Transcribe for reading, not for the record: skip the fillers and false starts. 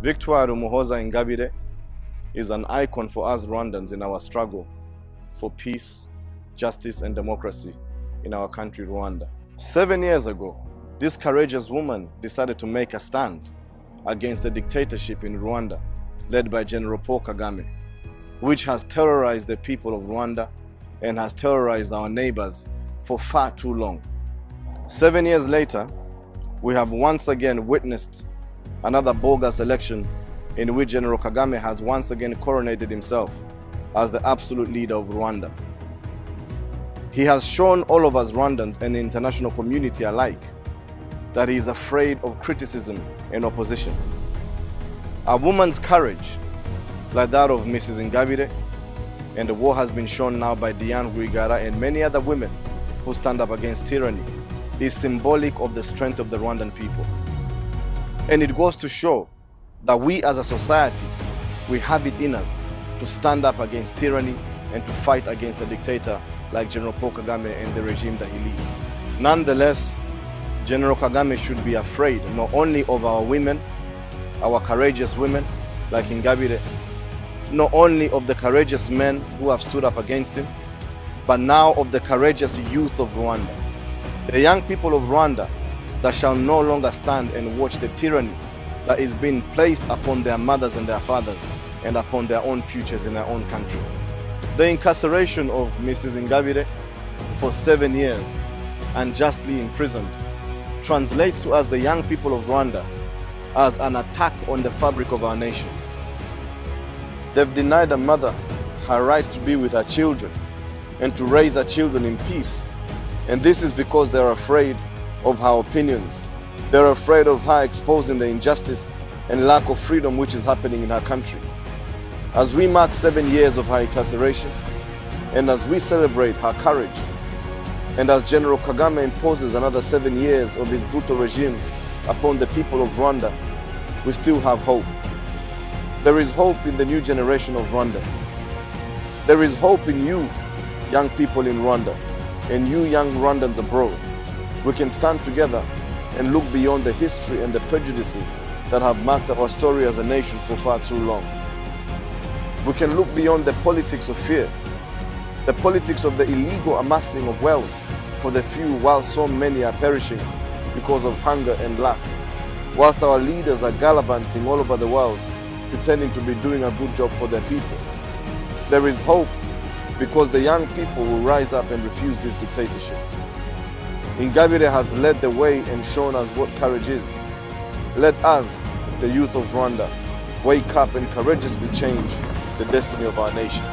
Victoire Ingabire is an icon for us Rwandans in our struggle for peace, justice and democracy in our country, Rwanda. 7 years ago, this courageous woman decided to make a stand against the dictatorship in Rwanda led by General Paul Kagame, which has terrorized the people of Rwanda and has terrorized our neighbors for far too long. 7 years later, we have once again witnessed another bogus election in which General Kagame has once again coronated himself as the absolute leader of Rwanda. He has shown all of us Rwandans and the international community alike that he is afraid of criticism and opposition. A woman's courage, like that of Mrs. Ingabire, and the war has been shown now by Diane Rwigara and many other women who stand up against tyranny, is symbolic of the strength of the Rwandan people. And it goes to show that we as a society, we have it in us to stand up against tyranny and to fight against a dictator like General Paul Kagame and the regime that he leads. Nonetheless, General Kagame should be afraid not only of our women, our courageous women like Ingabire, not only of the courageous men who have stood up against him, but now of the courageous youth of Rwanda. The young people of Rwanda that shall no longer stand and watch the tyranny that is being placed upon their mothers and their fathers and upon their own futures in their own country. The incarceration of Mrs. Ingabire for 7 years, unjustly imprisoned, translates to us, the young people of Rwanda, as an attack on the fabric of our nation. They've denied a mother her right to be with her children and to raise her children in peace. And this is because they're afraid of her opinions. They're afraid of her exposing the injustice and lack of freedom which is happening in her country. As we mark 7 years of her incarceration, and as we celebrate her courage, and as General Kagame imposes another 7 years of his brutal regime upon the people of Rwanda, we still have hope. There is hope in the new generation of Rwandans. There is hope in you, young people in Rwanda, and you young Rwandans abroad. We can stand together and look beyond the history and the prejudices that have marked our story as a nation for far too long. We can look beyond the politics of fear, the politics of the illegal amassing of wealth for the few while so many are perishing because of hunger and lack, whilst our leaders are gallivanting all over the world pretending to be doing a good job for their people. There is hope because the young people will rise up and refuse this dictatorship. Ingabire has led the way and shown us what courage is. Let us, the youth of Rwanda, wake up and courageously change the destiny of our nation.